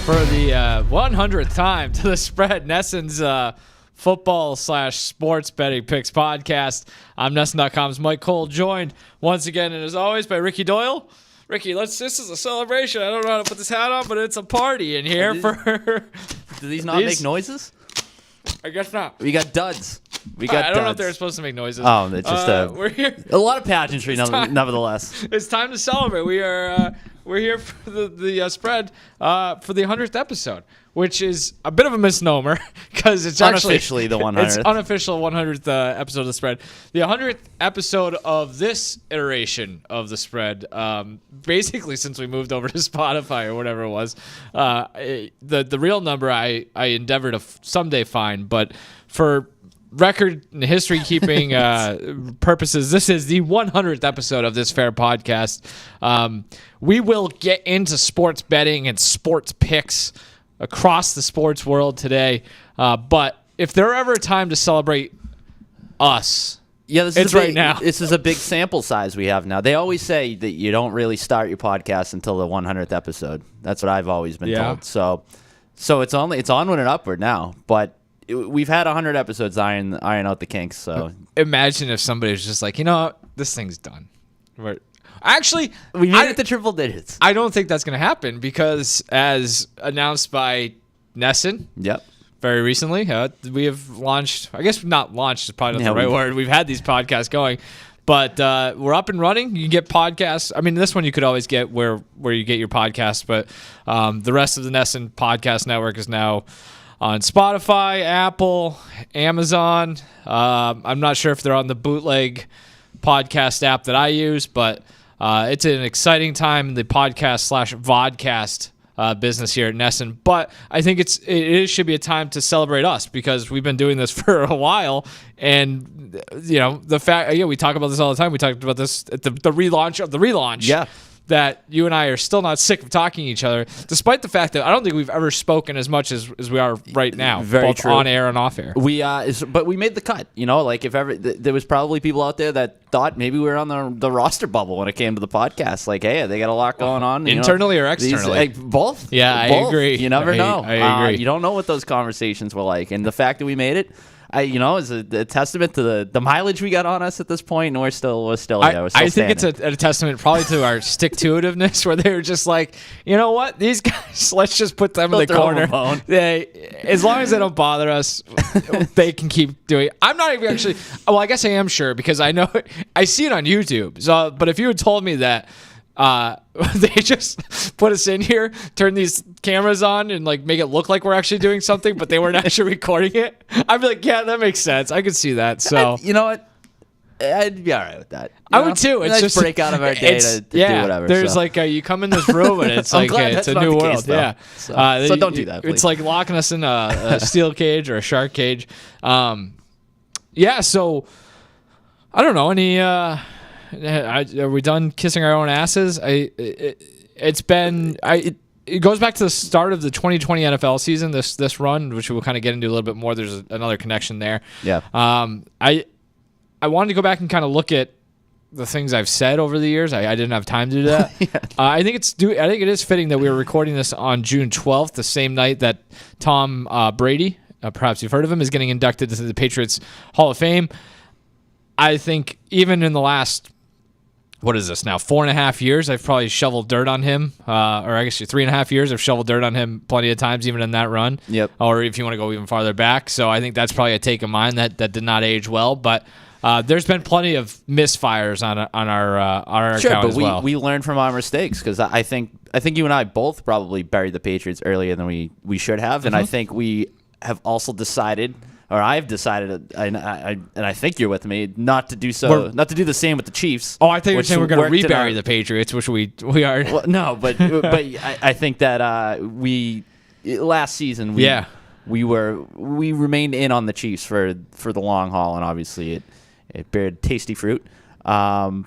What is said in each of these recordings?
for the 100th time to the Spread, Nesson's football/sports betting picks podcast. I'm Nesson.com's Mike Cole, joined once again, and as always, by Ricky Doyle. Ricky, this is a celebration. I don't know how to put this hat on, but it's a party in here. Do these not make noises? I guess not. We got duds. I don't know if they're supposed to make noises. Oh, it's just we're here. A lot of pageantry, nevertheless. It's time to celebrate. We're here for the Spread for the 100th episode, which is a bit of a misnomer because it's unofficially the 100th. It's unofficial 100th episode of the Spread. The 100th episode of this iteration of the Spread, basically since we moved over to Spotify or whatever it was. The real number I endeavor to someday find, but for record and history keeping purposes, this is the 100th episode of this fair podcast. We will get into sports betting and sports picks across the sports world today, but if there ever a time to celebrate us, it's right now. This is a big sample size we have now. They always say that you don't really start your podcast until the 100th episode. That's what I've always been told. So it's onward and upward now, but we've had 100 episodes iron out the kinks. So imagine if somebody was just like, this thing's done. Actually, we made it to triple digits. I don't think that's going to happen because, as announced by Nesson, very recently, we have launched. I guess not launched is probably not the right word. We've had these podcasts going, but we're up and running. You can get podcasts. I mean, this one you could always get where you get your podcasts, but the rest of the Nesson podcast network is now on Spotify, Apple, Amazon. I'm not sure if they're on the Bootleg podcast app that I use, but it's an exciting time in the podcast/vodcast business here at Nesson. But I think it should be a time to celebrate us because we've been doing this for a while, and the fact we talk about this all the time. We talked about this at the relaunch of the relaunch. Yeah. That you and I are still not sick of talking to each other, despite the fact that I don't think we've ever spoken as much as we are right now, both true. On air and off air. But we made the cut. Like if ever there was probably people out there that thought maybe we were on the roster bubble when it came to the podcast. Like, hey, they got a lot going on internally or externally. Both. Yeah, both. I agree. You never know. I agree. You don't know what those conversations were like, and the fact that we made it. Is a testament to the mileage we got on us at this point, and we're still there. I think it's a testament probably to our stick-to-itiveness, where they were just like, you know what, these guys, let's just put them in the corner. As long as they don't bother us, they can keep doing it. I'm not even actually. Well, I guess I am sure because I know I see it on YouTube. So, but if you had told me that. They just put us in here, turn these cameras on, and make it look like we're actually doing something, but they weren't actually recording it. I'd be like, yeah, that makes sense. I could see that. So you know what? I'd be all right with that. I would too. It's just break out of our day to do whatever. There's you come in this room and it's it's a new world. Case, so don't do that. Please. It's like locking us in a steel cage or a shark cage. So I don't know any. Are we done kissing our own asses? It goes back to the start of the 2020 NFL season. This run, which we'll kind of get into a little bit more. There's another connection there. Yeah. I wanted to go back and kind of look at the things I've said over the years. I didn't have time to do that. I think it is fitting that we were recording this on June 12th, the same night that Tom Brady, perhaps you've heard of him, is getting inducted to the Patriots Hall of Fame. I think even in the last. What is this now? 4.5 years. I've probably shoveled dirt on him, or I guess 3.5 years. I've shoveled dirt on him plenty of times, even in that run. Yep. Or if you want to go even farther back. So I think that's probably a take of mine that did not age well. But there's been plenty of misfires on our account as well. We learn from our mistakes because I think you and I both probably buried the Patriots earlier than we should have, and I think we have also decided. Or I've decided, and I think you're with me, not to do the same with the Chiefs. Oh, I think you're saying we're going to rebury the Patriots, which we are. Well, no, but I think that last season we remained in on the Chiefs for the long haul, and obviously it bared tasty fruit. But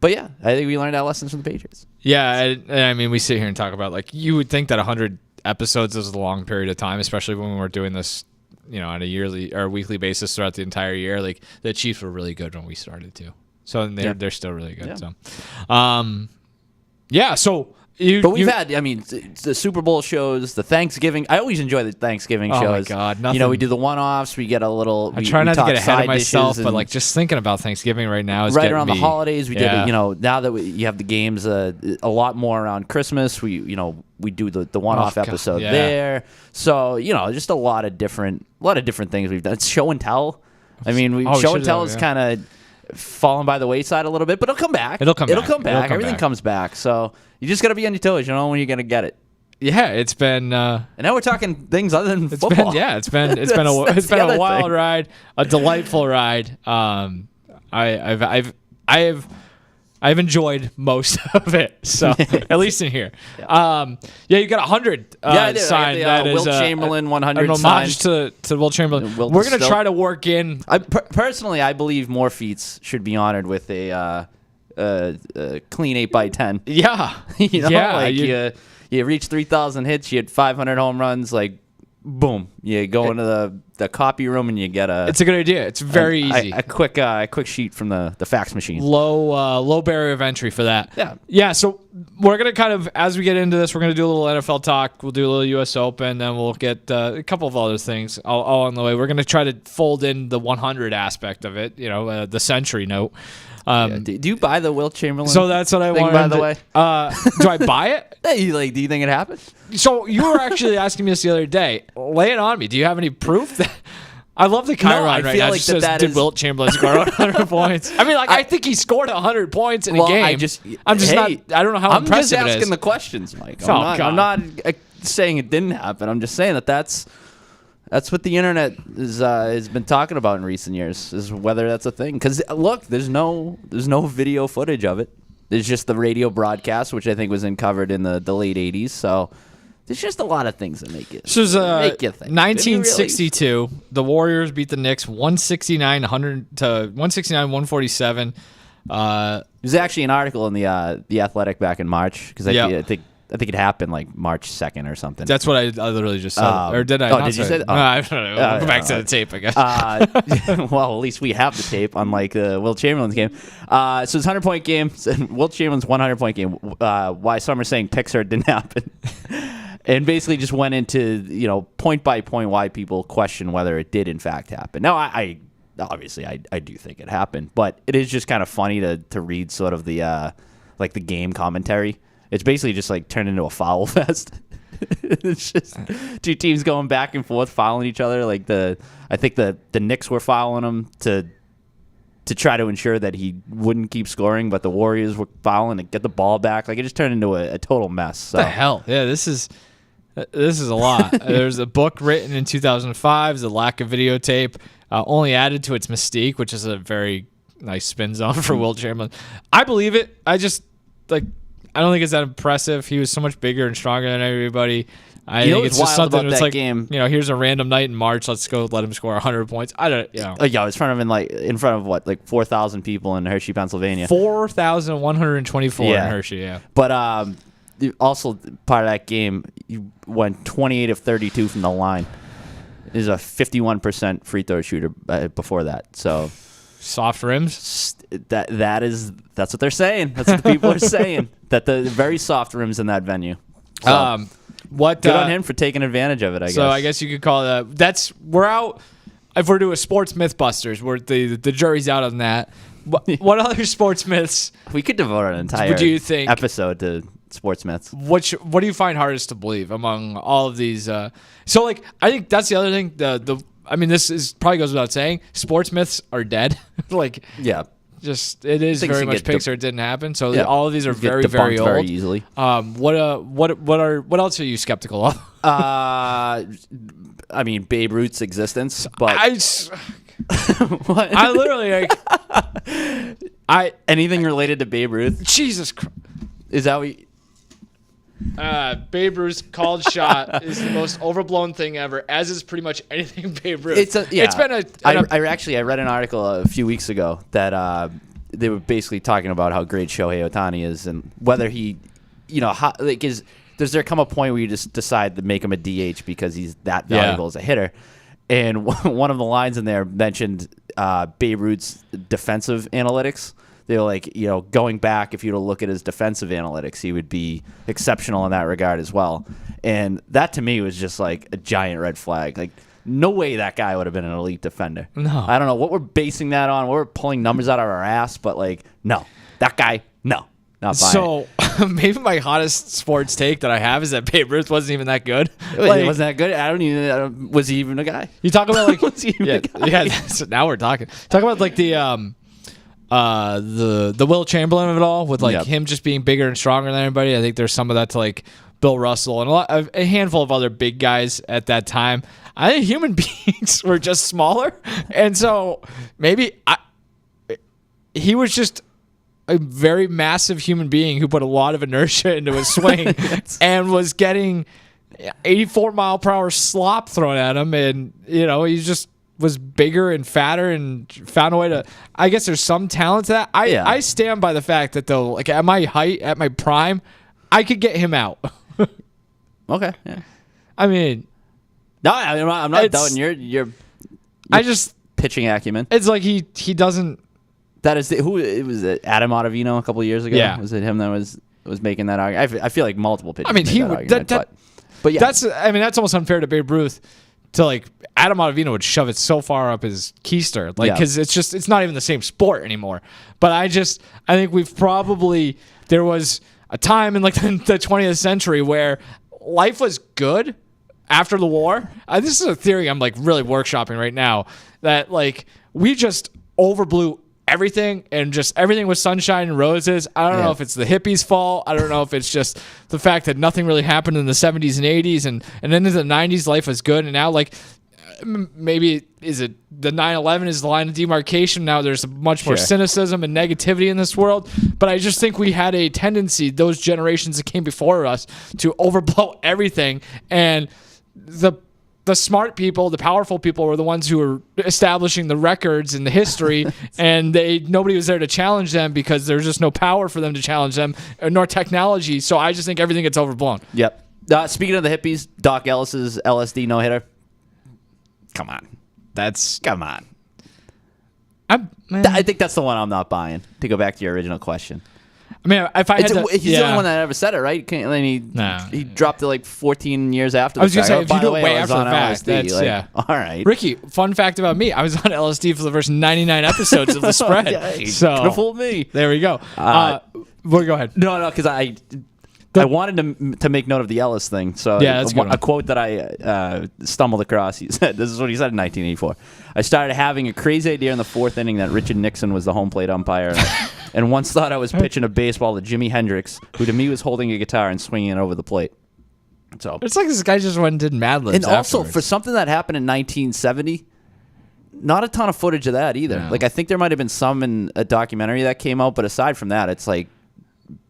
yeah, I think we learned our lessons from the Patriots. Yeah, I mean, we sit here and talk about you would think that 100 episodes is a long period of time, especially when we're doing this. On a yearly or weekly basis throughout the entire year, the Chiefs were really good when we started too. So they're still really good. Yeah. So But we've had, I mean, the Super Bowl shows, the Thanksgiving. I always enjoy the Thanksgiving shows. Oh my God, nothing. You know, we do the one-offs. We get a little. I try not to get ahead of myself, but like just thinking about Thanksgiving right now is right around the holidays. We yeah. did, you know, now that you have the games, a lot more around Christmas. We do the one-off episode there. So you know, just a lot of different things we've done. It's show and tell. I mean, show and tell is kind of fallen by the wayside a little bit, but it'll come back. It'll come back. Everything comes back. So you just got to be on your toes. You know when you're going to get it. Yeah, it's been. And now we're talking things other than football. It's been a wild ride, a delightful ride. I've enjoyed most of it, so at least in here. You got 100 signed. That is Wilt Chamberlain 100 an homage to Wilt Chamberlain. We're going to try to work in. Personally, I believe more feats should be honored with a clean 8x10. Yeah, you reach 3,000 hits. You had 500 home runs. Like, boom, you go into the copy room and you get a. It's a good idea. It's very easy. A quick sheet from the fax machine. Low barrier of entry for that. Yeah. So we're gonna kind of, as we get into this, we're gonna do a little NFL talk. We'll do a little U.S. Open, then we'll get a couple of other things all on the way. We're gonna try to fold in the 100 aspect of it. You know, the century note. Do you buy the Wilt Chamberlain? So that's what I wanted. By the way, do I buy it? Do you think it happened? So you were actually asking me this the other day. Lay it on me. Do you have any proof? I love the Chiron right now. Like did Wilt Chamberlain score 100 points? I mean, I think he scored 100 points in a game. I don't know how impressive it is. I'm just asking the questions, Mike. I'm not saying it didn't happen. I'm just saying that's what the internet has been talking about in recent years, is whether that's a thing. Because look, there's no video footage of it. There's just the radio broadcast, which I think was covered in the late 80s. So there's just a lot of things that make it. This was 1962. The Warriors beat the Knicks 169-147. It was actually an article in the Athletic back in March, because I think it happened like March 2nd or something. That's what I literally just said. Or did I? Did you say that? No, I don't know. We'll go back to the tape, I guess. Well, at least we have the tape, unlike Wilt Chamberlain's game. So it's a 100-point game. Wilt Chamberlain's 100-point game. Why some are saying Pixar didn't happen. And basically just went into, point by point why people question whether it did in fact happen. Now, I obviously do think it happened, but it is just kind of funny to read sort of the the game commentary. It's basically just turned into a foul fest. It's just two teams going back and forth, fouling each other. I think the Knicks were fouling him to try to ensure that he wouldn't keep scoring, but the Warriors were fouling to get the ball back. It just turned into a total mess. So. What the hell? Yeah, this is a lot. There's a book written in 2005. The lack of videotape only added to its mystique, which is a very nice spin zone for Wilt Chamberlain. I believe it. I just I don't think it's that impressive. He was so much bigger and stronger than everybody. I think it's just something that's game. Here's a random night in March. Let's go let him score 100 points. I don't, Yeah, it's in front of what, 4,000 people in Hershey, Pennsylvania. 4,124 in Hershey, yeah. But also part of that game, you went 28 of 32 from the line. Is a 51% free throw shooter before that. So soft rims. That's what they're saying. That's what the people are saying. That the very soft rims in that venue. So, good on him for taking advantage of it, I guess. So I guess you could call that. We're out. If we're doing sports mythbusters, the jury's out on that. What other sports myths? We could devote an entire episode to sports myths. What do you find hardest to believe among all of these? I think that's the other thing. This probably goes without saying. Sports myths are dead. Yeah. Just it is very much Pixar. It didn't happen. So all of these are very, very old. Very easily. What else are you skeptical of? Babe Ruth's existence, but what? I literally anything related to Babe Ruth. Jesus Christ. Is that what? Babe Ruth's called shot is the most overblown thing ever, as is pretty much anything Babe Ruth. It's been I read an article a few weeks ago that they were basically talking about how great Shohei Ohtani is, and whether he, does there come a point where you just decide to make him a DH because he's that valuable as a hitter? And one of the lines in there mentioned Babe Ruth's defensive analytics. they were like, going back, if you were to look at his defensive analytics, he would be exceptional in that regard as well. And that to me was just like a giant red flag. Like, no way that guy would have been an elite defender. No. I don't know what we're basing that on. We're pulling numbers out of our ass, but like, no. That guy, no. Not buying so maybe my hottest sports take that I have is that Babe Ruth wasn't even that good. Like, wasn't that good? I don't even. Was he even a guy? You talk about like was he even a guy? Yeah. So now we're talking. Talk about like the Will Chamberlain of it all, with like him just being bigger and stronger than everybody. I think there's some of that to like Bill Russell and a handful of other big guys at that time. I think human beings were just smaller, and so maybe he was just a very massive human being who put a lot of inertia into his swing and was getting 84-mile-per-hour slop thrown at him, and he just was bigger and fatter and found a way to. I guess there's some talent to that. I stand by the fact that though, like at my height, at my prime, I could get him out. Okay. Yeah. I mean, no, I'm not doubting your I just pitching acumen. It's like he doesn't. That is who it was. Adam Ottavino a couple of years ago. Yeah, was it him that was making that argument? I feel like multiple pitchers. I mean, he would. But yeah, that's almost unfair to Babe Ruth. To like Adam Ottavino would shove it so far up his keister, like because it's not even the same sport anymore. But I think there was a time in like the 20th century where life was good after the war. This is a theory I'm like really workshopping right now, that like we just overblew everything and just everything was sunshine and roses. I don't know if it's the hippies' fault. I don't know if it's just the fact that nothing really happened in the 70s and 80s and then into the 90s life was good, and now like maybe is it the 9/11 is the line of demarcation. Now there's much more cynicism and negativity in this world, but I just think we had a tendency, those generations that came before us, to overblow everything, and the smart people, the powerful people, were the ones who were establishing the records and the history, and nobody was there to challenge them because there's just no power for them to challenge them, nor technology. So I just think everything gets overblown. Yep. Speaking of the hippies, Doc Ellis's LSD no-hitter. Come on. Come on. I think that's the one I'm not buying, to go back to your original question. I mean, if I had to, he's the only one that ever said it, right? He dropped it like 14 years after the fact. I was going to say, if you do it way after the fact, that's, like, all right. Ricky, fun fact about me, I was on LSD for the first 99 episodes of The Spread. So could have fooled me. There we go. Well, go ahead. No, because I wanted to make note of the Ellis thing. So that's a quote that I stumbled across. He said, this is what he said in 1984. I started having a crazy idea in the fourth inning that Richard Nixon was the home plate umpire, and once thought I was pitching a baseball to Jimi Hendrix, who to me was holding a guitar and swinging it over the plate. So it's like this guy just went and did Mad Libs. And also, for something that happened in 1970, not a ton of footage of that either. No. Like, I think there might have been some in a documentary that came out, but aside from that, it's like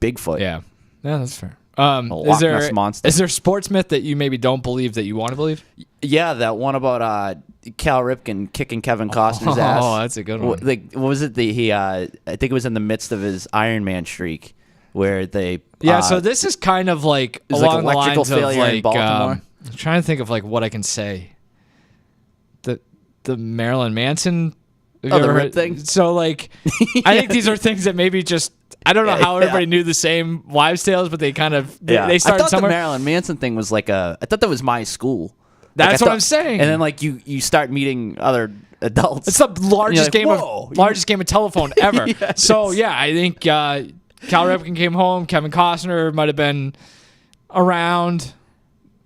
Bigfoot. Yeah, that's fair. Loch Ness monster. Is there a sports myth that you maybe don't believe that you want to believe? Yeah, that one about Cal Ripken kicking Kevin Costner's ass. Oh, that's a good one. What was it? I think it was in the midst of his Iron Man streak where they. So this is kind of like along the lines of like in Baltimore. I'm trying to think of like what I can say. The Marilyn Manson. The rip thing. So like, I think these are things that maybe just. I don't know how everybody knew the same wives' tales, but they kind of they started I thought somewhere. The Marilyn Manson thing was like I thought that was my school. That's what I'm saying. And then like you start meeting other adults. It's the largest game of telephone ever. So yeah, I think Cal Ripken came home. Kevin Costner might have been around,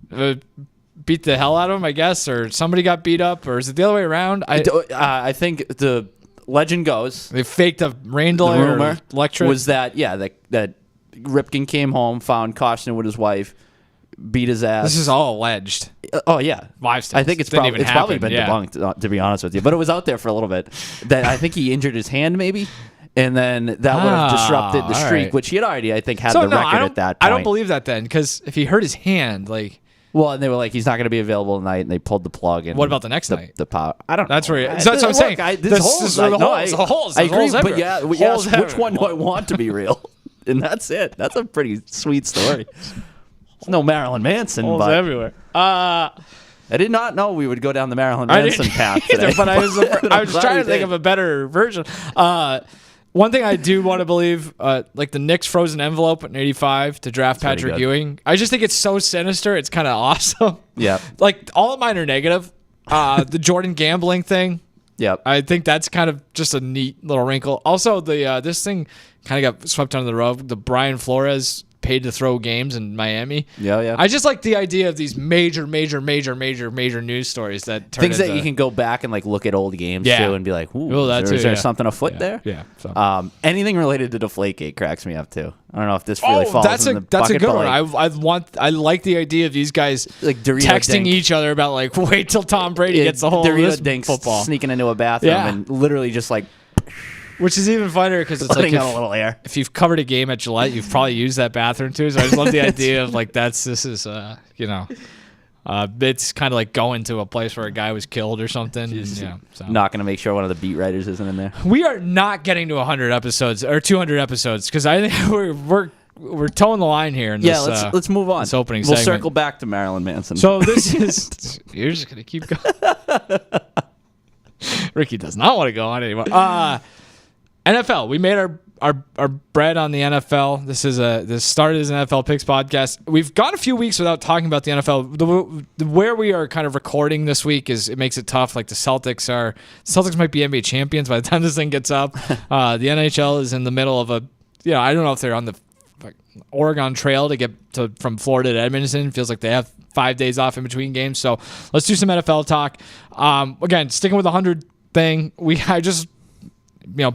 beat the hell out of him, I guess, or somebody got beat up, or is it the other way around? I think the legend goes they faked a rain delay. The rumor electric was that that Ripken came home, found Costner with his wife, beat his ass. This is all alleged. Oh yeah, wives' tales. I think it's probably been debunked, to be honest with you. But it was out there for a little bit. That I think he injured his hand maybe, and then that would have disrupted the streak, which he had already the record at that point. I don't believe that then, because if he hurt his hand, like. Well, and they were like, he's not going to be available tonight, and they pulled the plug. And what about the next night? The power. I don't know. That's where. That's what I'm saying. This is the holes. I agree, but which one do I want to be real? And that's it. That's a pretty sweet story. No Marilyn Manson, holes but everywhere. I did not know we would go down the Marilyn Manson path today. But I was trying to think of a better version. One thing I do want to believe, like the Knicks frozen envelope in '85 to draft Patrick Ewing. I just think it's so sinister. It's kind of awesome. Yeah. Like all of mine are negative. The Jordan gambling thing. Yep. I think that's kind of just a neat little wrinkle. Also, the this thing kind of got swept under the rug. The Brian Flores paid to throw games in Miami. Yeah. I just like the idea of these major news stories that turn things that you can go back and like look at old games too and be like, ooh, is there something afoot there? Yeah. So. Anything related to Deflategate cracks me up too. I don't know if this really falls in the bucket. That's a good one. I like the idea of these guys like texting each other about like, wait till Tom Brady gets a hold of this football. Sneaking into a bathroom and literally just like. Which is even funnier because it's like a little air. If you've covered a game at Gillette, you've probably used that bathroom too. So I just love the idea of like it's kind of like going to a place where a guy was killed or something. Not going to make sure one of the beat writers isn't in there. We are not getting to 100 episodes or 200 episodes because I think we're towing the line here. In this, let's move on. This opening we'll segment. Circle back to Marilyn Manson. So this is you're just going to keep going. Ricky does not want to go on anymore. NFL. We made our bread on the NFL. This started as an NFL Picks podcast. We've gone a few weeks without talking about the NFL. Where we are kind of recording this week it makes it tough. Like the Celtics might be NBA champions by the time this thing gets up. The NHL is in the middle of I don't know if they're on the Oregon Trail to get from Florida to Edmonton. Feels like they have 5 days off in between games. So let's do some NFL talk. Again, sticking with the 100 thing.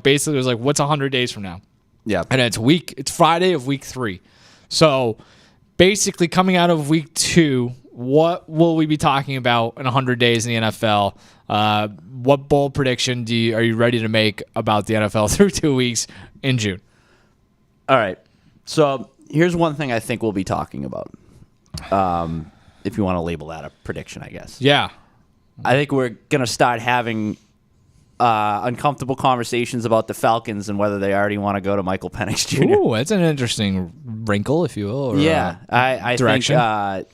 Basically it was like, what's 100 days from now? Yeah. And it's Friday of week 3. So basically coming out of week 2, what will we be talking about in 100 days in the NFL? What bold prediction are you ready to make about the NFL through 2 weeks in June? All right. So here's one thing I think we'll be talking about. If you want to label that a prediction, I guess. Yeah. I think we're going to start having uncomfortable conversations about the Falcons and whether they already want to go to Michael Penix Jr. Ooh, that's an interesting wrinkle, if you will. Or, I direction. think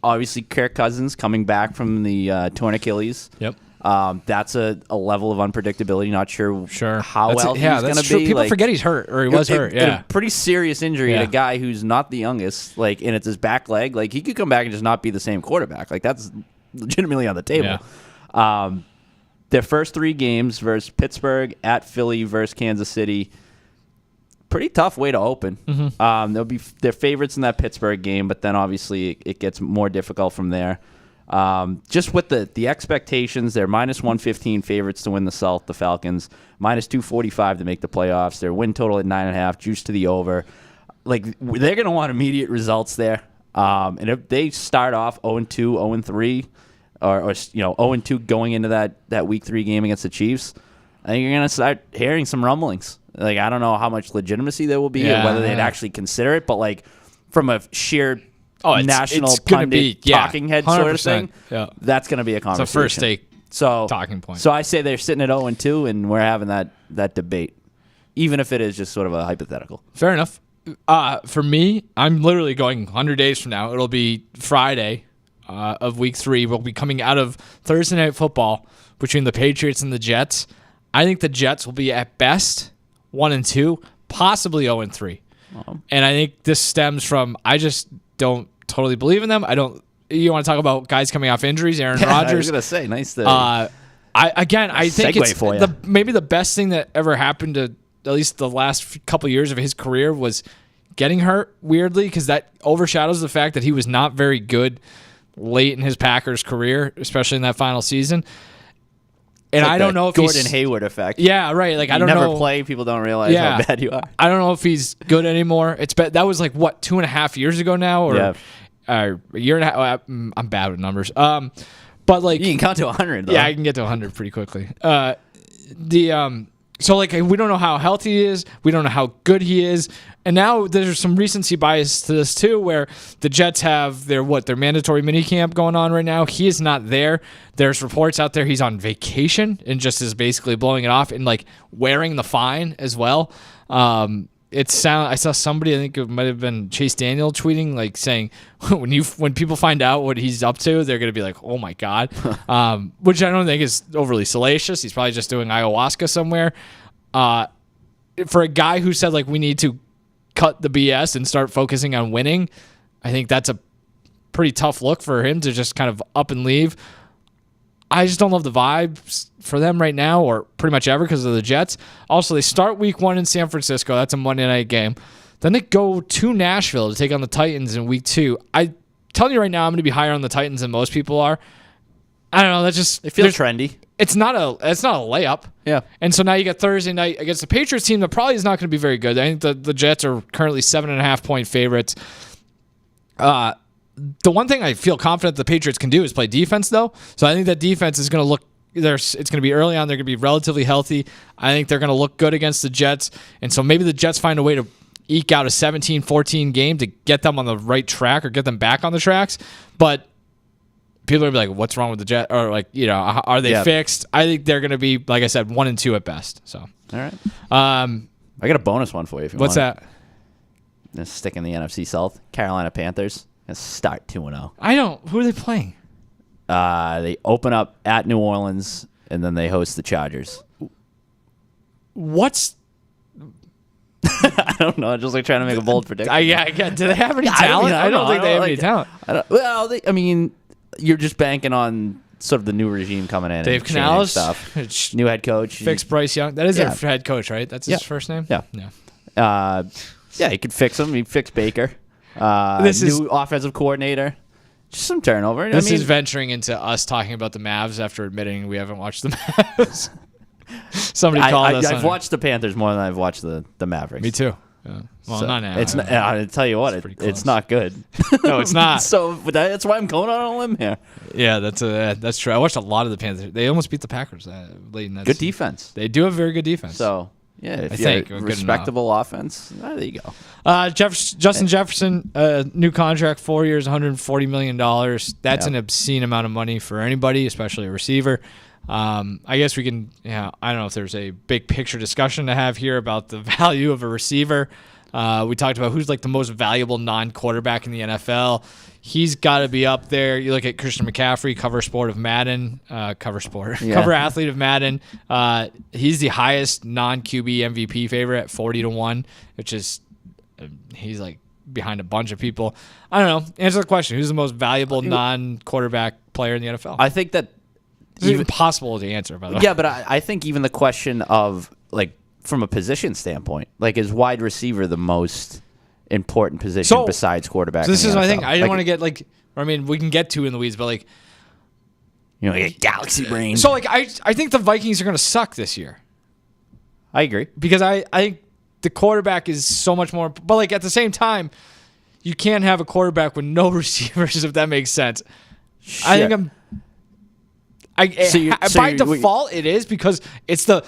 obviously Kirk Cousins coming back from the torn Achilles. Yep. That's a level of unpredictability. Not sure how that's well he's going to be. People forget he's hurt or he was hurt. Yeah, a pretty serious injury to a guy who's not the youngest. And it's his back leg. Like he could come back and just not be the same quarterback. Like that's legitimately on the table. Yeah. Their first 3 games versus Pittsburgh, at Philly versus Kansas City. Pretty tough way to open. Mm-hmm. They'll be their favorites in that Pittsburgh game, but then obviously it gets more difficult from there. Just with the expectations, they're minus 115 favorites to win the South, the Falcons, minus 245 to make the playoffs. Their win total at 9.5, juice to the over. Like they're going to want immediate results there. And if they start off 0-2, 0-3, or 0-2 going into that week 3 game against the Chiefs, I think you're going to start hearing some rumblings. Like I don't know how much legitimacy there will be or whether they'd actually consider it, but like from a sheer national pundit talking head sort of thing, that's going to be a conversation. It's a first take talking point. So I say they're sitting at 0-2, and we're having that debate, even if it is just sort of a hypothetical. Fair enough. For me, I'm literally going 100 days from now. It'll be Friday of week 3. We'll be coming out of Thursday Night Football between the Patriots and the Jets. I think the Jets will be at best 1-2, possibly 0-3. And I think this stems from I just don't totally believe in them. You want to talk about guys coming off injuries? Aaron Rodgers. I was gonna say, nice. I think it's maybe the best thing that ever happened to at least the last couple years of his career was getting hurt. Weirdly, because that overshadows the fact that he was not very good late in his Packers career, especially in that final season. And I don't know if Gordon Hayward effect. Yeah, right. Like I don't know. Never play. People don't realize how bad you are. I don't know if he's good anymore. That was like what 2.5 years ago now, or a year and a half. I'm bad with numbers. But like you can count to 100. Though. Yeah, I can get to 100 pretty quickly. So like we don't know how healthy he is. We don't know how good he is. And now there's some recency bias to this too, where the Jets have their mandatory minicamp going on right now. He is not there. There's reports out there he's on vacation and just is basically blowing it off and like wearing the fine as well. I saw somebody, I think it might have been Chase Daniel, tweeting like saying when people find out what he's up to, they're gonna be like, oh my god, which I don't think is overly salacious. He's probably just doing ayahuasca somewhere. for a guy who said like we need to cut the BS and start focusing on winning, I think that's a pretty tough look for him to just kind of up and leave. I just don't love the vibes for them right now, or pretty much ever, because of the Jets. Also, they start week 1 in San Francisco. That's a Monday night game. Then they go to Nashville to take on the Titans in week 2. I'm telling you right now, I'm going to be higher on the Titans than most people are. I don't know. That just, it feels trendy. It's not a layup. Yeah. And so now you get Thursday night against the Patriots team that probably is not going to be very good. I think the Jets are currently 7.5-point favorites. The one thing I feel confident the Patriots can do is play defense, though. So I think that defense is going to look. It's going to be early on. They're going to be relatively healthy. I think they're going to look good against the Jets. And so maybe the Jets find a way to eke out a 17-14 game to get them on the right track or get them back on the tracks. But people are going to be like, what's wrong with the Jets? Or like, are they fixed? I think they're going to be, like I said, 1-2 at best. So, all right. I got a bonus one for you if you want. What's that? Let's stick in the NFC South. Carolina Panthers. Let's start 2-0. I don't. Who are they playing? They open up at New Orleans, and then they host the Chargers. What's... I don't know. Just like trying to make a bold prediction. Do they have any talent? I don't think they have any talent. I mean, you're just banking on sort of the new regime coming in. Dave Canales stuff. New head coach. Fix Bryce Young. That is their head coach, right? That's his first name? Yeah. He could fix him. He fixed Baker. New offensive coordinator. Just some turnover. This is venturing into us talking about the Mavs after admitting we haven't watched the Mavs. Somebody called us. I've watched the Panthers more than I've watched the Mavericks. Me too. Yeah. Well, so not now. It's not, I'll tell you what, it's not good. No, it's not. So that's why I'm going on a limb here. Yeah, that's true. I watched a lot of the Panthers. They almost beat the Packers late in that Good season. Defense. They do have very good defense. So, yeah, if you have respectable offense, there you go. Justin Jefferson, new contract, 4 years, $140 million. That's an obscene amount of money for anybody, especially a receiver. I guess we can, I don't know if there's a big picture discussion to have here about the value of a receiver. We talked about who's like the most valuable non-quarterback in the NFL. He's got to be up there. You look at Christian McCaffrey, cover athlete of Madden. He's the highest non-QB MVP favorite at 40-1, which is, he's like behind a bunch of people. I don't know. Answer the question. Who's the most valuable non-quarterback player in the NFL? I think that it's even possible to answer, by the way. Yeah, but I think even the question of, like, from a position standpoint, like, is wide receiver the most important position besides quarterback? So this is my thing. I didn't want to get, like, we can get too in the weeds, but, like, like galaxy brain. So, like, I think the Vikings are going to suck this year. I agree. Because I think the quarterback is so much more, but, like, at the same time, you can't have a quarterback with no receivers, if that makes sense. Shit. I think by default, it is because it's the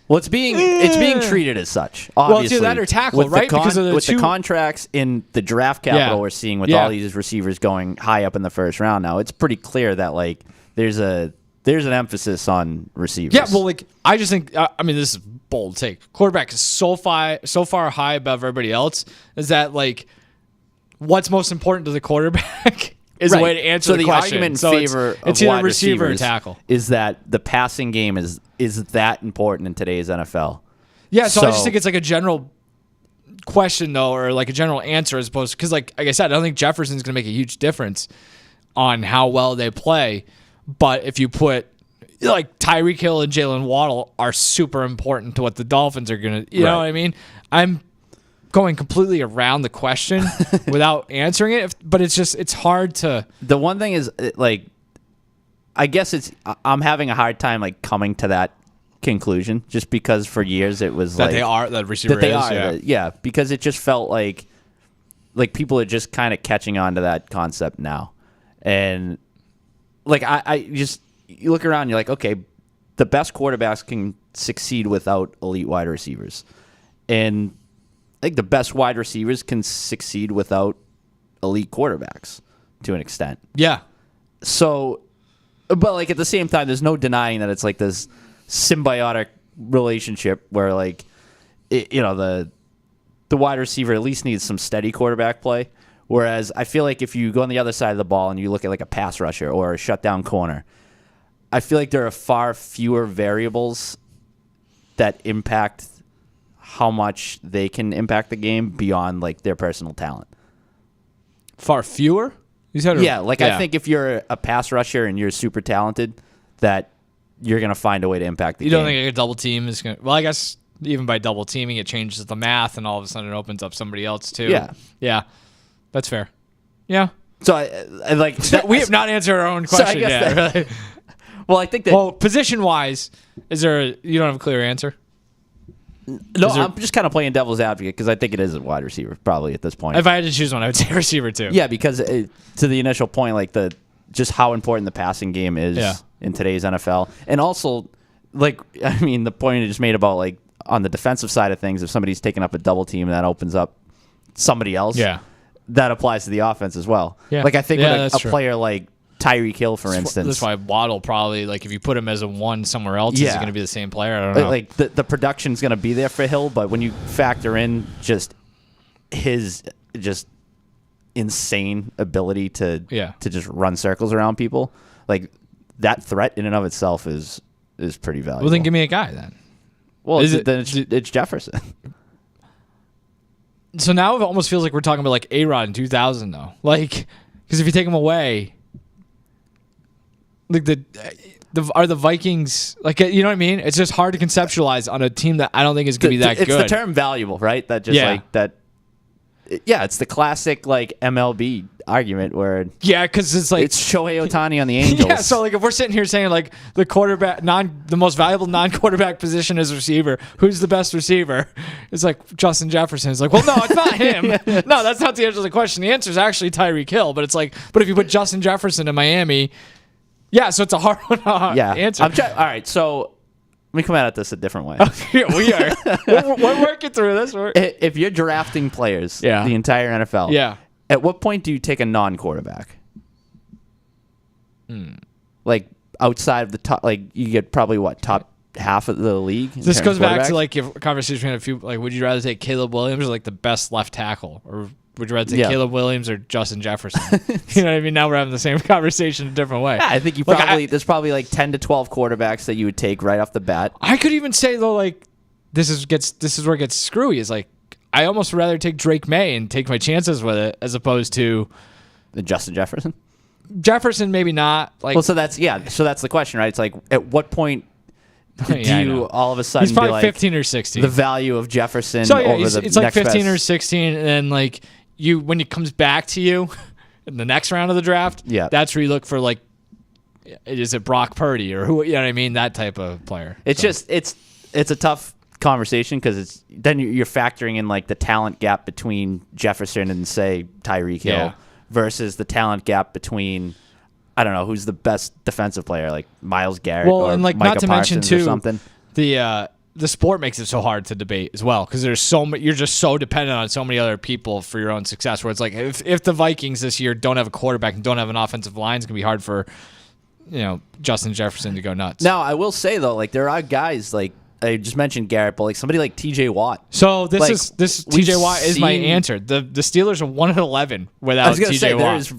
Well, it's being treated as such. Obviously, well, it's either that or tackle, right? Because of the contracts in the draft capital we're seeing with all these receivers going high up in the first round now, it's pretty clear that like there's an emphasis on receivers. Yeah, well, like I just think this is a bold take. Quarterback is so far high above everybody else. Is that like what's most important to the quarterback? Is a way to answer the question. Argument in favor it's of either wide receiver or receivers tackle is that the passing game is that important in today's NFL. Yeah, so I just think it's like a general question though, or like a general answer as opposed to, because like I said, I don't think Jefferson's going to make a huge difference on how well they play. But if you put like Tyreek Hill and Jalen Waddle are super important to what the Dolphins are going to, you know what I mean? I'm going completely around the question without answering it, but it's hard to. The one thing is like, I guess I'm having a hard time like coming to that conclusion just because for years it was that because it just felt like people are just kind of catching on to that concept now, and like I just, you look around, you're like, okay, the best quarterbacks can succeed without elite wide receivers, and I think the best wide receivers can succeed without elite quarterbacks to an extent. Yeah. So, but like at the same time, there's no denying that it's like this symbiotic relationship where like, the wide receiver at least needs some steady quarterback play. Whereas I feel like if you go on the other side of the ball and you look at like a pass rusher or a shutdown corner, I feel like there are far fewer variables that impact how much they can impact the game beyond like their personal talent. Far fewer? I think if you're a pass rusher and you're super talented, that you're going to find a way to impact the game. You don't think a double team is going to... Well, I guess even by double teaming, it changes the math, and all of a sudden it opens up somebody else, too. Yeah. Yeah. That's fair. Yeah. So, I like... we have not answered our own question yet. Really. Well, I think that... Well, position-wise, you don't have a clear answer? No, I'm just kind of playing devil's advocate because I think it is a wide receiver probably at this point. If I had to choose one, I would say receiver too. Yeah, because to the initial point, like just how important the passing game is in today's NFL, and also the point you just made about like on the defensive side of things, if somebody's taking up a double team and that opens up somebody else, that applies to the offense as well. Yeah. Like I think with a player like Tyreek Hill, for instance. That's why Waddle probably, like, if you put him as a 1 somewhere else, is he going to be the same player? I don't know. Like, the production's going to be there for Hill, but when you factor in just his insane ability to just run circles around people, like, that threat in and of itself is pretty valuable. Well, then give me a guy, then. Well, it's Jefferson. So now it almost feels like we're talking about, like, A-Rod in 2000, though. Like, because if you take him away... Like are the Vikings, like, you know what I mean? It's just hard to conceptualize on a team that I don't think is going to be that good. It's the term valuable, right? That just like that. Yeah, it's the classic like MLB argument where because it's like it's Shohei Ohtani on the Angels. Yeah, so like if we're sitting here saying like the most valuable non-quarterback position is receiver, who's the best receiver? It's like Justin Jefferson. It's like, well, no, it's not him. No, that's not the answer to the question. The answer is actually Tyreek Hill. But it's like, but if you put Justin Jefferson in Miami. Yeah, so it's a hard one to answer. All right, so let me come at this a different way. We are. We're working through this. If you're drafting players, the entire NFL, at what point do you take a non-quarterback? Like outside of the top, like you get probably top half of the league. This goes back to like if a conversation we had a few. Like, would you rather take Caleb Williams or like the best left tackle, or would you rather take Caleb Williams or Justin Jefferson? You know what I mean? Now we're having the same conversation a different way. Yeah, I think there's probably like 10 to 12 quarterbacks that you would take right off the bat. I could even say though, like this is where it gets screwy. Is like I almost rather take Drake May and take my chances with it as opposed to Justin Jefferson. Jefferson, maybe not. Like, well, so that's the question, right? It's like at what point do you all of a sudden he's probably be like 15 or 16? The value of Jefferson it's like 15 or 16, and then like. When it comes back to you in the next round of the draft, that's where you look for like, is it Brock Purdy or who? You know what I mean? That type of player. It's a tough conversation because then you're factoring in like the talent gap between Jefferson and say Tyreek Hill versus the talent gap between I don't know who's the best defensive player like Myles Garrett or and like Micah not to Parsons mention too something. The sport makes it so hard to debate as well because there's you're just so dependent on so many other people for your own success. Where it's like if the Vikings this year don't have a quarterback and don't have an offensive line, it's gonna be hard for Justin Jefferson to go nuts. Now I will say though, like there are guys like I just mentioned Garrett, but like somebody like T.J. Watt. So this T.J. Watt is my answer. The Steelers are 1-11 without T.J. Watt. There is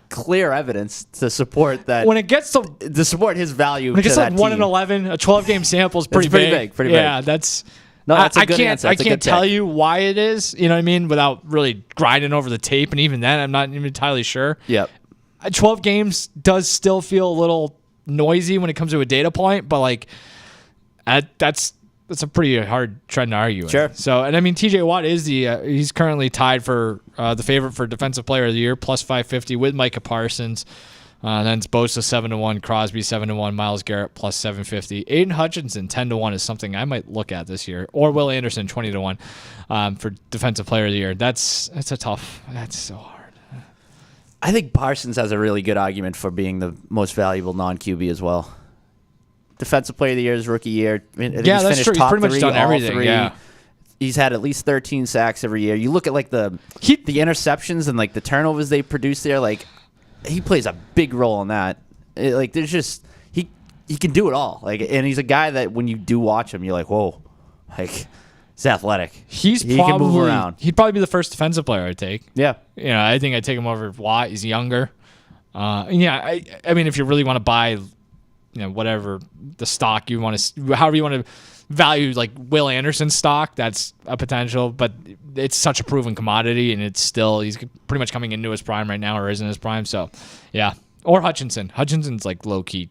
clear evidence to support that. When it gets to support his value, when it gets like 1-11, a 12-game sample is pretty big. Pretty big. Yeah, that's a good answer. I can't tell you why it is. You know what I mean? Without really grinding over the tape, and even then, I'm not even entirely sure. Yep. 12 games does still feel a little noisy when it comes to a data point, but like that's a pretty hard trend to argue. Sure. So, and I mean, T.J. Watt is he's currently tied for the favorite for Defensive Player of the Year, plus 550 with Micah Parsons. Then it's Bosa 7-1, Crosby 7-1, Myles Garrett plus 750. Aiden Hutchinson 10-1 is something I might look at this year, or Will Anderson 20-1 for Defensive Player of the Year. That's so hard. I think Parsons has a really good argument for being the most valuable non-QB as well. Defensive Player of the Year is rookie year. That's true. He's pretty much done everything. Yeah. He's had at least 13 sacks every year. You look at like the interceptions and like the turnovers they produce there. Like he plays a big role in that. There's just he can do it all. Like, and he's a guy that when you do watch him, you're like, whoa, like he's athletic. He can move around. He'd probably be the first defensive player I'd take. Yeah. I think I'd take him over Watt. He's younger. I mean, if you really want to buy. Whatever the stock you want to, however you want to value like Will Anderson stock. That's a potential, but it's such a proven commodity, and he's pretty much coming into his prime right now, or is in his prime. So, yeah. Or Hutchinson. Hutchinson's like low key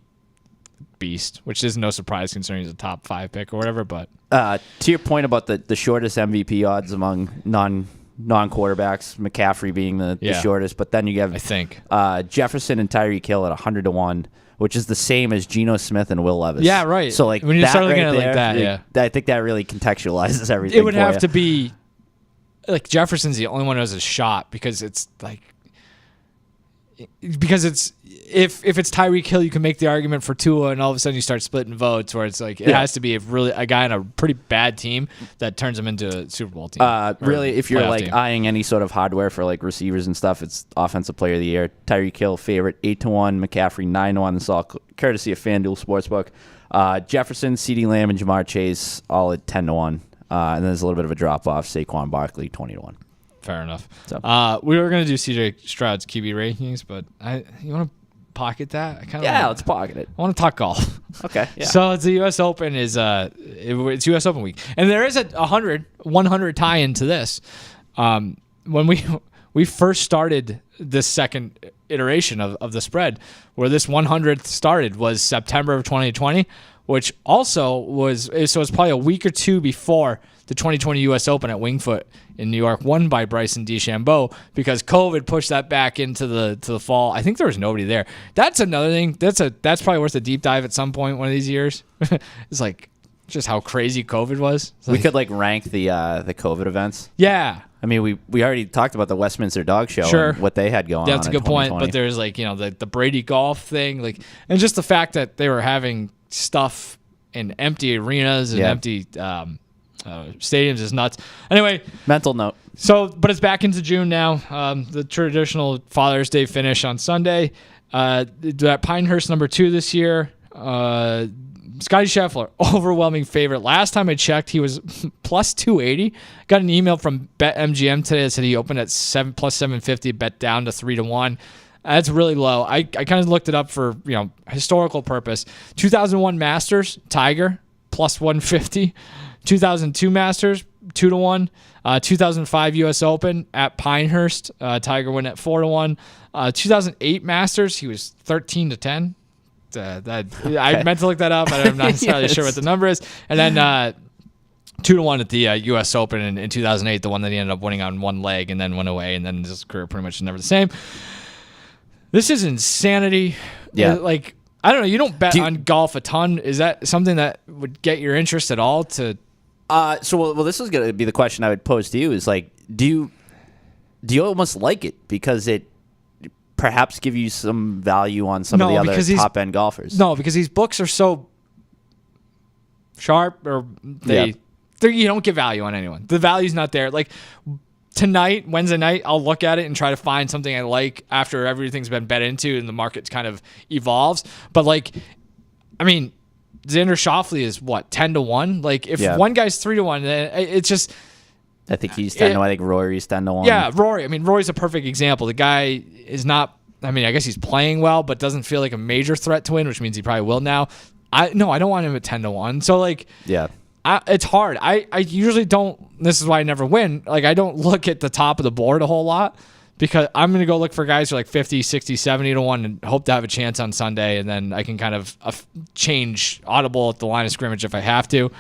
beast, which is no surprise considering he's a top 5 pick or whatever. But to your point about the shortest MVP odds among non-quarterbacks, McCaffrey being the shortest, but then you have, I think, Jefferson and Tyreek Hill at 100-1, which is the same as Geno Smith and Will Levis. Yeah, right. So like when you start looking at it like that, I think that really contextualizes everything. It would have to be like Jefferson's the only one who has a shot because it's if it's Tyreek Hill, you can make the argument for Tua, and all of a sudden you start splitting votes where it's like it has to be a guy on a pretty bad team that turns him into a Super Bowl team. Really, if you're like team. eyeing any sort of hardware for like receivers and stuff, it's Offensive Player of the Year. Tyreek Hill favorite 8-1, McCaffrey 9-1. This all courtesy of FanDuel Sportsbook. Jefferson, CeeDee Lamb, and Jamar Chase all at 10-1, and then there's a little bit of a drop off. Saquon Barkley 20-1. Fair enough. So. We were gonna do CJ Stroud's QB rankings, but you want to pocket that? Let's pocket it. I want to talk golf. Okay. Yeah. So it's the U.S. Open it's U.S. Open week, and there is a 100 tie into this. When we first started this second iteration of the spread, where this 100th started was September of 2020, which also was probably a week or two before the 2020 U.S. Open at Winged Foot in New York, won by Bryson DeChambeau, because COVID pushed that back into the fall. I think there was nobody there. That's another thing. That's probably worth a deep dive at some point one of these years. It's like just how crazy COVID was. We could like rank the COVID events. Yeah. I mean, we already talked about the Westminster Dog Show and what they had going on. That's a good point. But there's like, the Brady golf thing, like, and just the fact that they were having stuff in empty arenas and empty stadiums is nuts. Anyway, mental note. So, but it's back into June now. The traditional Father's Day finish on Sunday. At Pinehurst number 2 this year. Scotty Scheffler, overwhelming favorite. Last time I checked, he was plus 280. Got an email from BetMGM today that said he opened at plus 750, bet down to 3-1. That's really low. I kind of looked it up for historical purpose. 2001 Masters, Tiger, plus 150. 2002 Masters, 2-1. 2005 U.S. Open at Pinehurst, Tiger went at 4-1. 2008 Masters, he was 13-10. I meant to look that up, but I'm not entirely sure what the number is. And then 2-1 at the U.S. Open in 2008, the one that he ended up winning on one leg and then went away, and then his career pretty much is never the same. This is insanity. Yeah. Like, I don't know. You don't bet on golf a ton. Is that something that would get your interest at all? Well, this is going to be the question I would pose to you. Is like, do you almost like it because it perhaps give you some value on some of the other top end golfers? No, because these books are so sharp, or you don't get value on anyone. The value's not there. Like tonight, Wednesday night, I'll look at it and try to find something I like after everything's been bet into and the market kind of evolves. But like, I mean, Xander Schauffele is what, 10-1? Like if one guy's 3-1, then it's just. I think he's 10-1. I think Rory's 10-1. Yeah, Rory. I mean, Rory's a perfect example. The guy is not. I mean, I guess he's playing well, but doesn't feel like a major threat to win, which means he probably will now. I don't want him at 10-1. So like, it's hard. I usually don't. This is why I never win. Like, I don't look at the top of the board a whole lot because I'm going to go look for guys who are like 50, 60, 70-1 and hope to have a chance on Sunday, and then I can kind of change audible at the line of scrimmage if I have to.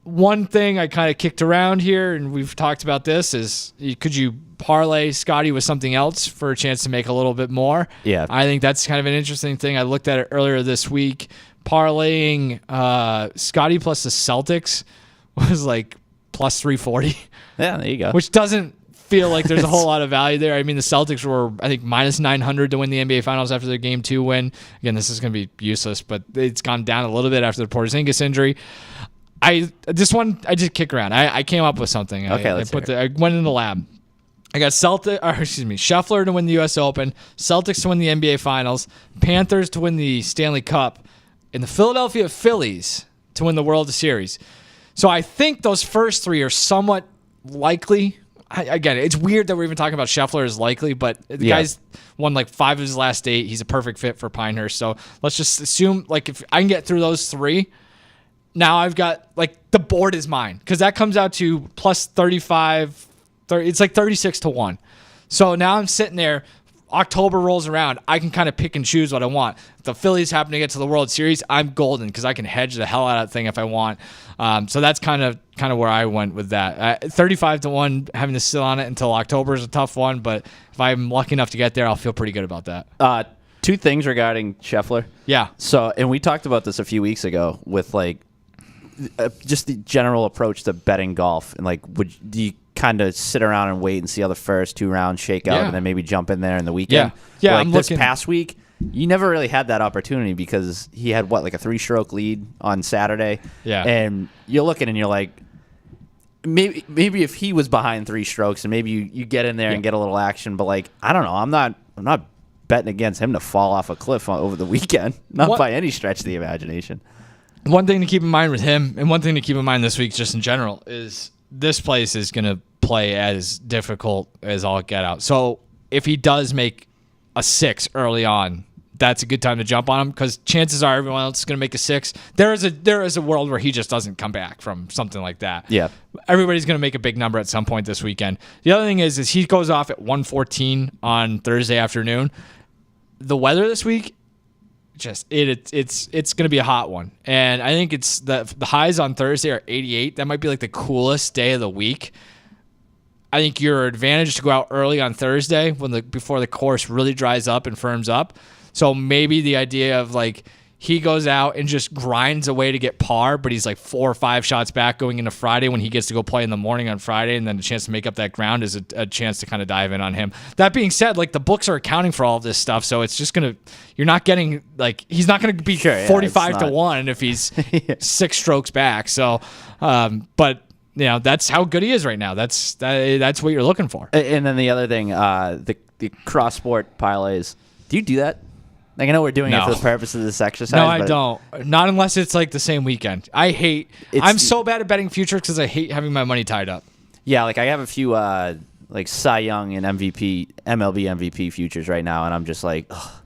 One thing I kind of kicked around here, and we've talked about this, is could you parlay Scotty with something else for a chance to make a little bit more? Yeah. I think that's kind of an interesting thing. I looked at it earlier this week. Parlaying Scotty plus the Celtics was like plus 340. Yeah, there you go. Which doesn't feel like there's a whole lot of value there. I mean, the Celtics were, I think, minus 900 to win the NBA Finals after their Game 2 win. Again, this is going to be useless, but it's gone down a little bit after the Porzingis injury. I just kick around. I came up with something. Okay, I went in the lab. I got Scheffler to win the U.S. Open, Celtics to win the NBA Finals, Panthers to win the Stanley Cup, and the Philadelphia Phillies to win the World Series. So I think those first three are somewhat likely. Again, it's weird that we're even talking about Scheffler as likely, but the guy's won like 5 of his last 8. He's a perfect fit for Pinehurst. So let's just assume, like, if I can get through those three, now I've got, like, the board is mine because that comes out to plus 35, 30, it's like 36 to 1. So now I'm sitting there. October rolls around. I can kind of pick and choose what I want. If the Phillies happen to get to the World Series, I'm golden because I can hedge the hell out of that thing if I want. So that's kind of where I went with that. 35 to 1, having to sit on it until October is a tough one, but if I'm lucky enough to get there, I'll feel pretty good about that. Two things regarding Scheffler. Yeah. So, and we talked about this a few weeks ago with like just the general approach to betting golf, and like, do you kind of sit around and wait and see how the first 2 rounds shake out, and then maybe jump in there in the weekend? Yeah. Like this past week, you never really had that opportunity because he had like a 3-stroke lead on Saturday. Yeah. And you're looking and you're like, maybe if he was behind 3 strokes and maybe you get in there and get a little action, but like, I don't know, I'm not betting against him to fall off a cliff over the weekend, not by any stretch of the imagination. One thing to keep in mind with him, and one thing to keep in mind this week just in general, is this place is going to play as difficult as all get out. So if he does make a 6 early on, that's a good time to jump on him because chances are everyone else is going to make a 6. There is a world where he just doesn't come back from something like that. Yeah. Everybody's going to make a big number at some point this weekend. The other thing is he goes off at 1:14 on Thursday afternoon. The weather this week, it's going to be a hot one. And I think it's the highs on Thursday are 88. That might be like the coolest day of the week. I think your advantage to go out early on Thursday before the course really dries up and firms up. So maybe the idea of like he goes out and just grinds away to get par, but he's like 4 or 5 shots back going into Friday when he gets to go play in the morning on Friday, and then a chance to make up that ground is a chance to kind of dive in on him. That being said, like the books are accounting for all of this stuff, so it's just you're not getting like he's not gonna be 45 to 1 if he's 6 strokes back. So, but you know that's how good he is right now. That's what you're looking for. And then the other thing, the cross sport parlays. Do you do that? Like, I know we're doing it for the purpose of this exercise. No, I don't. Not unless it's like the same weekend. I'm so bad at betting futures because I hate having my money tied up. Yeah, like I have a few like Cy Young and MLB MVP futures right now, and I'm just like, ugh.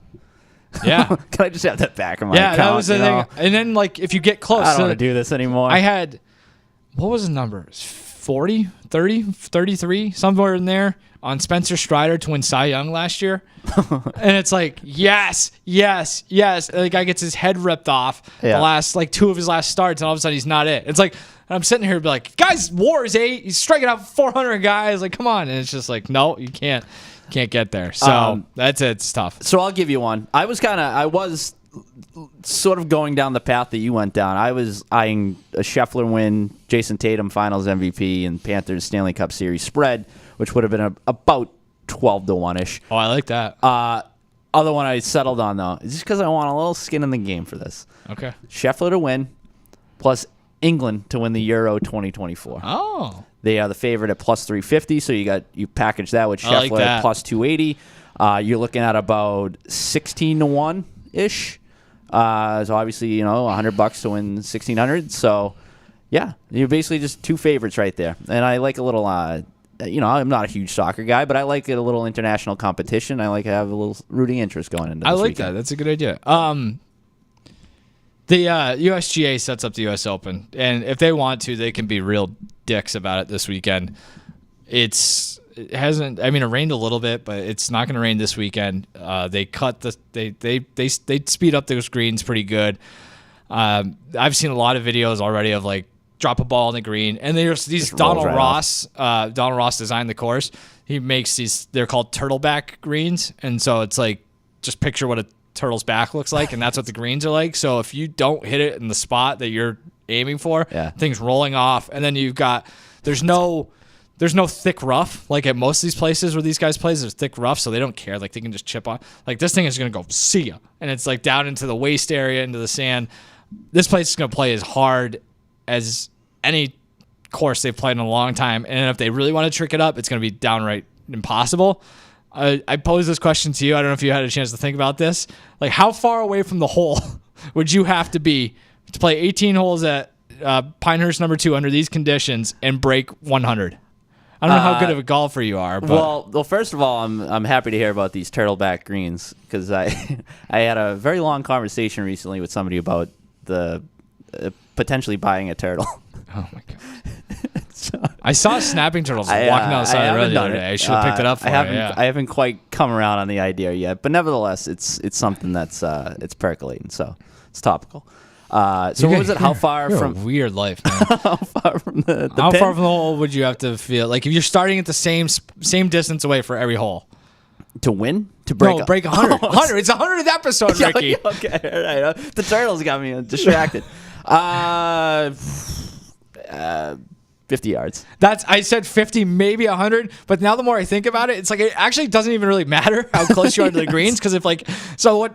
Yeah. Can I just have that back in my account? Yeah, that was the thing. And then like if you get close, I don't want to do this anymore. I had, what was the number? 40, 30, 33, somewhere in there on Spencer Strider to win Cy Young last year. And it's like, yes. And the guy gets his head ripped off the last, like 2 of his last starts, and all of a sudden he's not it. It's like, I'm sitting here and be like, guys, war is 8. He's striking out 400 guys. Like, come on. And it's just like, no, you can't get there. So that's it. It's tough. So I'll give you one. I was sort of going down the path that you went down. I was eyeing a Scheffler win, Jason Tatum Finals MVP, and Panthers Stanley Cup Series spread, which would have been about 12 to 1-ish. Oh, I like that. Other one I settled on, though, is just because I want a little skin in the game for this. Okay. Scheffler to win, plus England to win the Euro 2024. Oh. They are the favorite at plus 350, so you package that with Scheffler at plus 280. You're looking at about 16 to 1-ish. So obviously, $100 to win 1,600. So, yeah, you're basically just 2 favorites right there. And I like a little, I'm not a huge soccer guy, but I like a little international competition. I like to have a little rooting interest going into this weekend. That. That's a good idea. The USGA sets up the U.S. Open, and if they want to, they can be real dicks about it this weekend. It rained a little bit, but it's not going to rain this weekend. They speed up those greens pretty good. I've seen a lot of videos already of like drop a ball in the green, and there's these Donald Ross. Donald Ross designed the course. He makes these. They're called turtleback greens, and so it's like just picture what a turtle's back looks like, and that's what the greens are like. So if you don't hit it in the spot that you're aiming for, things rolling off, and then you've got there's no thick rough like at most of these places where these guys play. There's thick rough, so they don't care. Like they can just chip on. Like this thing is gonna go see ya, and it's like down into the waist area, into the sand. This place is gonna play as hard as any course they've played in a long time, and if they really want to trick it up, it's gonna be downright impossible. I posed this question to you. I don't know if you had a chance to think about this. Like, how far away from the hole would you have to be to play 18 holes at Pinehurst number 2 under these conditions and break 100? I don't know how good of a golfer you are. But. Well, first of all, I'm happy to hear about these turtleback greens because I had a very long conversation recently with somebody about potentially buying a turtle. Oh my god. I saw snapping turtles walking outside the road the other day. I should have picked it up for I haven't quite come around on the idea yet, but nevertheless, it's something that's it's percolating, so it's topical. What was it? How far from a weird life, man? How far from the How pin? far from the hole would you have to feel? Like if you're starting at the same distance away for every hole. To win? To break? No, break 100. 100. It's 100th episode, Ricky. Okay, all right. The turtles got me distracted. 50 yards. I said 50, maybe 100, but now the more I think about it, it's like it actually doesn't even really matter how close you are to the greens, because if you're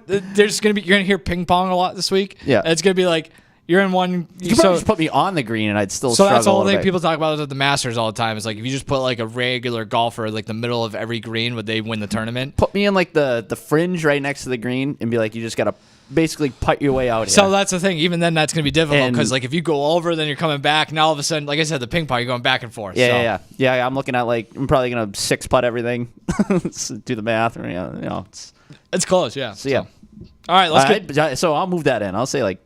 gonna hear ping pong a lot this week. Yeah, it's gonna be like you're in one. You could probably just put me on the green and I'd still. So that's the whole thing thing people talk about at the Masters all the time. Is like if you just put like a regular golfer like the middle of every green, would they win the tournament? Put me in like the fringe right next to the green and be like, you just gotta basically putt your way out here. So that's the thing. Even then, that's going to be difficult because, like, if you go over, then you're coming back. Now all of a sudden, like I said, the ping pong, you're going back and forth. Yeah. I'm looking at I'm probably going to 6-putt everything. Do the math, or it's close. Yeah. So yeah. All right, let's get. So I'll move that in. I'll say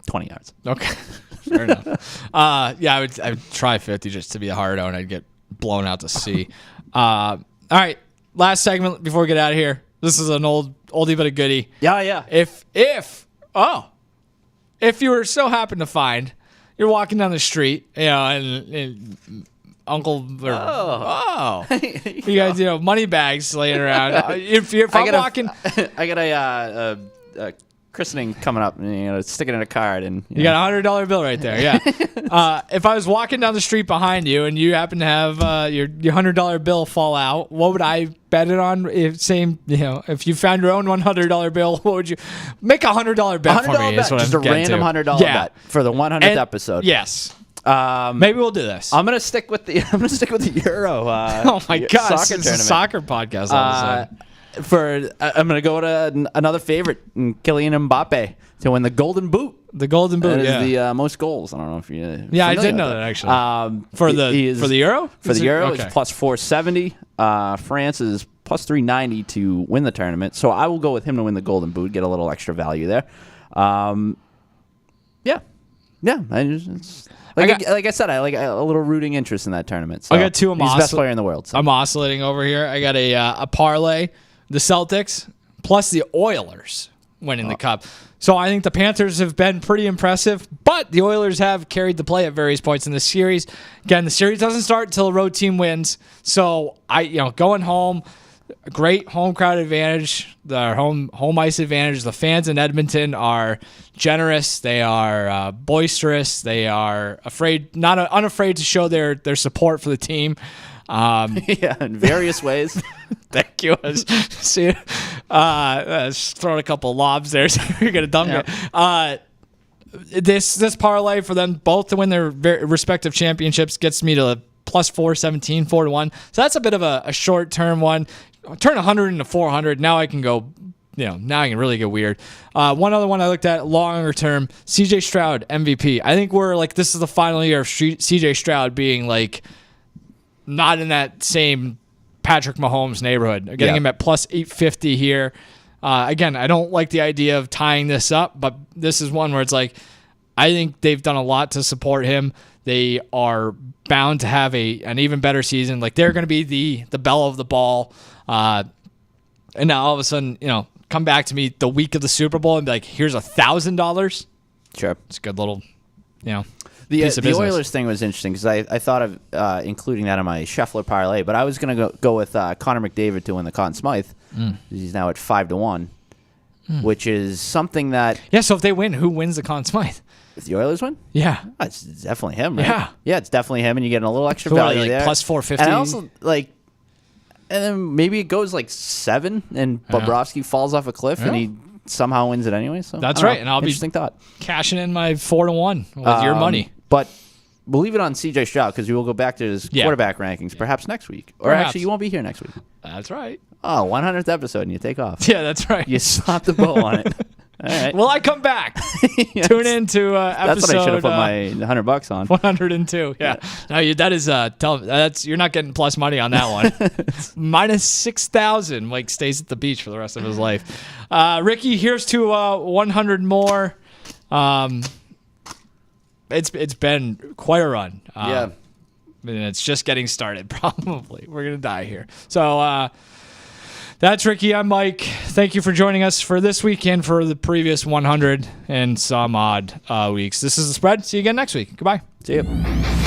20 yards. Okay. Fair enough. I would try 50 just to be a hardo, and I'd get blown out to sea. All right, last segment before we get out of here. This is an oldie but a goodie. Yeah. If you were so happen to find you're walking down the street, and Uncle you guys, money bags laying around. If I'm walking, I got a christening coming up, and stick it in a card, and you got $100 bill right there. Yeah. If I was walking down the street behind you and you happen to have your $100 bill fall out, what would I bet it on? If you found your own $100 bill, what would you make? $100 bet for me? Bet, just a random $100 bet for the 100th episode. Yes. Maybe we'll do this. I'm gonna stick with the Euro. Oh my gosh, it's a soccer podcast. All of a sudden. I'm going to go to another favorite, Kylian Mbappe, to win the Golden Boot. The Golden Boot, that is the most goals. I don't know if you. Yeah, I did know that actually. For the Euro, for the Euro, it's plus 470. France is plus 390 to win the tournament. So I will go with him to win the Golden Boot, get a little extra value there. Yeah. Like I said, I like a little rooting interest in that tournament. So I got two. He's the best player in the world. So. I'm oscillating over here. I got a parlay. The Celtics plus the Oilers winning the Cup. So I think the Panthers have been pretty impressive, but the Oilers have carried the play at various points in the series. Again, the series doesn't start until a road team wins. So going home, great home crowd advantage, the home ice advantage. The fans in Edmonton are generous. They are boisterous. They are unafraid to show their support for the team. In various ways. Thank you. See, just throwing a couple lobs there, so you're gonna dunk it. This parlay for them both to win their respective championships gets me to plus 417, 4-1. So that's a bit of a short term one. Turn 100 into 400. Now I can go. Now I can really get weird. One other one I looked at longer term: CJ Stroud MVP. I think this is the final year of CJ Stroud being not in that same Patrick Mahomes neighborhood. Getting him at plus 850 here. Again, I don't like the idea of tying this up, but this is one where it's I think they've done a lot to support him. They are bound to have an even better season. They're going to be the belle of the ball. And now all of a sudden, come back to me the week of the Super Bowl and be like, here's $1,000. Sure. It's a good little, The Oilers thing was interesting because I thought of including that in my Scheffler parlay, but I was going to go with Connor McDavid to win the Conn Smythe. He's now at 5-1, which is something that... Yeah, so if they win, who wins the Conn Smythe? If the Oilers win? Yeah. It's definitely him, right? Yeah. Yeah, it's definitely him, and you get a little extra value there. Plus 450. And I also, and then maybe it goes 7, and Bobrovsky falls off a cliff, and he somehow wins it anyway. So that's right, and I'll be cashing in my 4-1 with your money. But we'll leave it on CJ Stroud because we will go back to his quarterback rankings perhaps next week. Or actually, you won't be here next week. That's right. Oh, 100th episode and you take off. Yeah, that's right. You slap the bow on it. All right. Will I come back? Yes. Tune in to episode. That's what I should have put my $100 on. 102. Yeah. No, that is you're not getting plus money on that one. Minus 6,000. Mike stays at the beach for the rest of his life. Ricky, here's to 100 more. it's been quite a run. Yeah. And it's just getting started, probably. We're going to die here. So that's Ricky. I'm Mike. Thank you for joining us for this weekend for the previous 100 and some odd weeks. This is The Spread. See you again next week. Goodbye. See you.